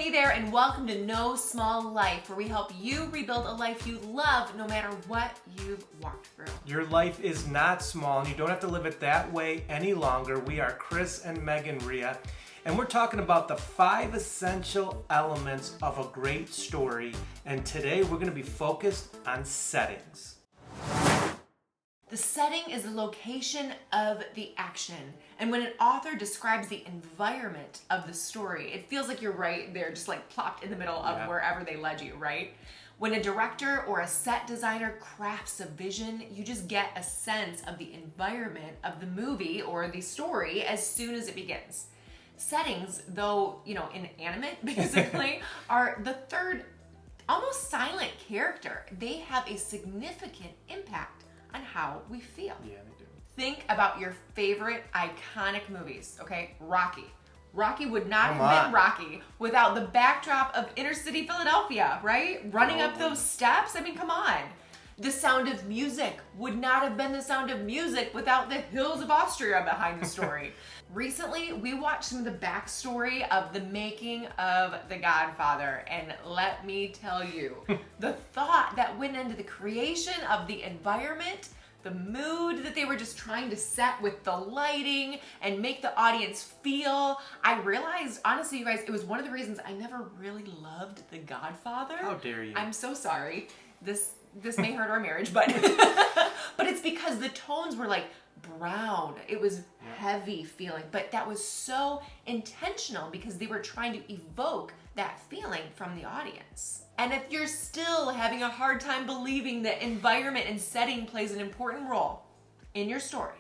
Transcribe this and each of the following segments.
Hey there, and welcome to No Small Life, where we help you rebuild a life you love no matter what you've walked through. Your life is not small, and you don't have to live it that way any longer. We are Chris and Megan Rea, and we're talking about the 5 essential elements of a great story, and today we're going to be focused on settings. The setting is the location of the action. And when an author describes the environment of the story, it feels like you're right there, just like plopped in the middle of wherever they led you, right? When a director or a set designer crafts a vision, you just get a sense of the environment of the movie or the story as soon as it begins. Settings, though, inanimate, basically, are the third, almost silent character. They have a significant impact on how we feel. Yeah, they do. Think about your favorite iconic movies, okay? Rocky. Rocky would not have been Rocky without the backdrop of inner city Philadelphia, right? Running up those steps, I mean, come on. The Sound of Music would not have been The Sound of Music without the hills of Austria behind the story. Recently, we watched some of the backstory of the making of The Godfather, and let me tell you, the thought that went into the creation of the environment, the mood that they were just trying to set with the lighting and make the audience feel. I realized, honestly, you guys, it was one of the reasons I never really loved The Godfather. How dare you? I'm so sorry. This may hurt our marriage, but but it's because the tones were like brown. It was heavy feeling, but that was so intentional because they were trying to evoke that feeling from the audience. And if you're still having a hard time believing that environment and setting plays an important role in your story,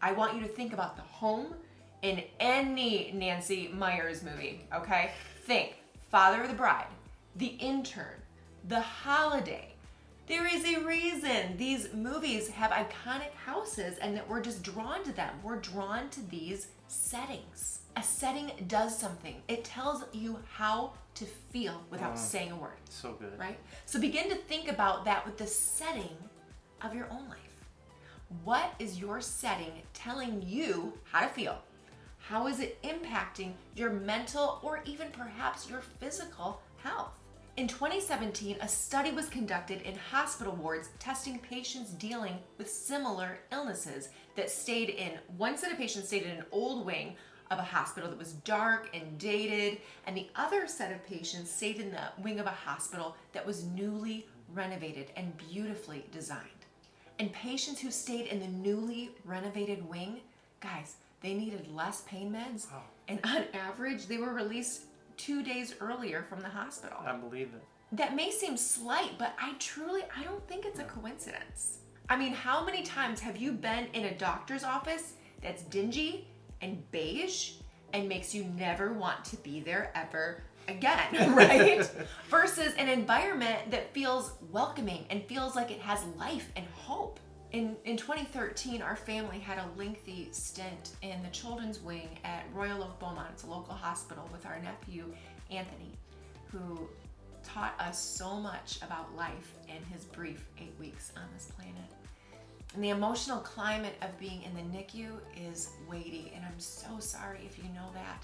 I want you to think about the home in any Nancy Meyers movie, okay? Think Father of the Bride, The Intern, The Holiday. There is a reason these movies have iconic houses and that we're just drawn to them. We're drawn to these settings. A setting does something. It tells you how to feel without saying a word. So good. Right? So begin to think about that with the setting of your own life. What is your setting telling you how to feel? How is it impacting your mental or even perhaps your physical health? In 2017, a study was conducted in hospital wards testing patients dealing with similar illnesses that stayed in, one set of patients stayed in an old wing of a hospital that was dark and dated, and the other set of patients stayed in the wing of a hospital that was newly renovated and beautifully designed. And patients who stayed in the newly renovated wing, guys, they needed less pain meds, and on average, they were released 2 days earlier from the hospital. I believe it. That may seem slight, but I don't think it's a coincidence. I mean, how many times have you been in a doctor's office that's dingy and beige and makes you never want to be there ever again, right? Versus an environment that feels welcoming and feels like it has life and hope. In 2013, our family had a lengthy stint in the children's wing at Royal Oak Beaumont. It's a local hospital with our nephew, Anthony, who taught us so much about life in his brief 8 weeks on this planet. And the emotional climate of being in the NICU is weighty, and I'm so sorry if you know that.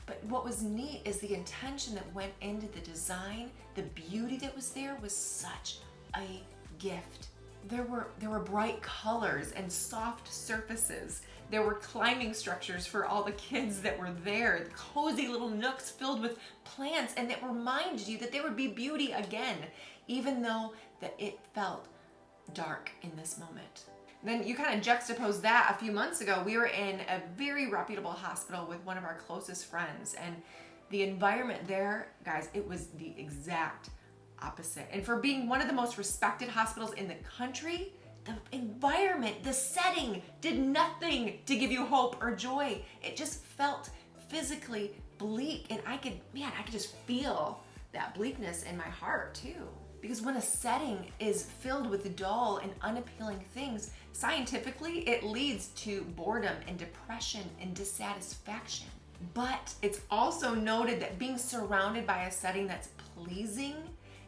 But what was neat is the intention that went into the design, the beauty that was there was such a gift. There were bright colors and soft surfaces. There were climbing structures for all the kids that were there, cozy little nooks filled with plants, and that reminded you that there would be beauty again, even though that it felt dark in this moment. Then you kind of juxtapose that a few months ago. We were in a very reputable hospital with one of our closest friends, and the environment there, guys, it was the exact opposite. And for being one of the most respected hospitals in the country, the environment, the setting did nothing to give you hope or joy. It just felt physically bleak, and I could just feel that bleakness in my heart too. Because when a setting is filled with dull and unappealing things, scientifically it leads to boredom and depression and dissatisfaction. But it's also noted that being surrounded by a setting that's pleasing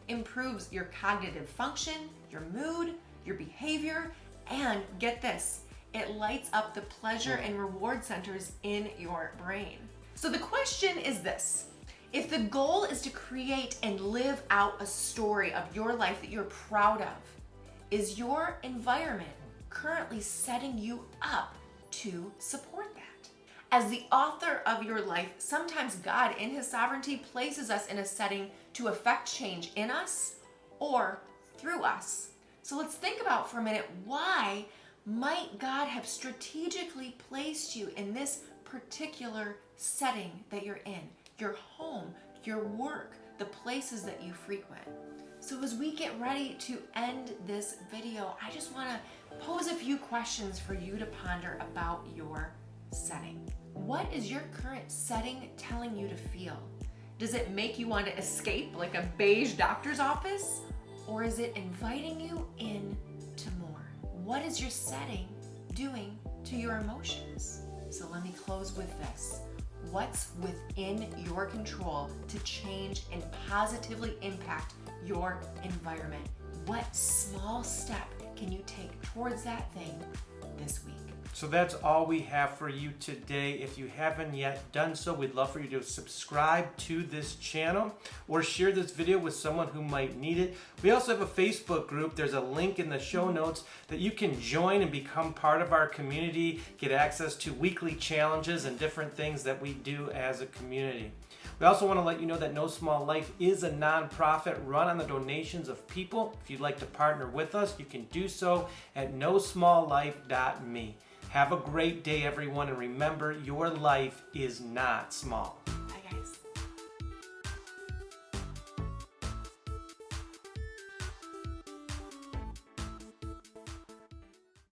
improves your cognitive function, your mood, your behavior, and get this, it lights up the pleasure and reward centers in your brain. So the question is this: If the goal is to create and live out a story of your life that you're proud of, is your environment currently setting you up to support that? As the author of your life, sometimes God in his sovereignty places us in a setting to affect change in us or through us. So let's think about for a minute, why might God have strategically placed you in this particular setting that you're in? Your home, your work, the places that you frequent. So as we get ready to end this video, I just want to pose a few questions for you to ponder about your setting. What is your current setting telling you to feel? Does it make you want to escape like a beige doctor's office? Or is it inviting you in to more? What is your setting doing to your emotions? So let me close with this. What's within your control to change and positively impact your environment? What small step can you take towards that thing this week? So that's all we have for you today. If you haven't yet done so, we'd love for you to subscribe to this channel or share this video with someone who might need it. We also have a Facebook group. There's a link in the show notes that you can join and become part of our community, get access to weekly challenges and different things that we do as a community. We also want to let you know that No Small Life is a nonprofit run on the donations of people. If you'd like to partner with us, you can do so at nosmalllife.me. Have a great day, everyone, and remember, your life is not small.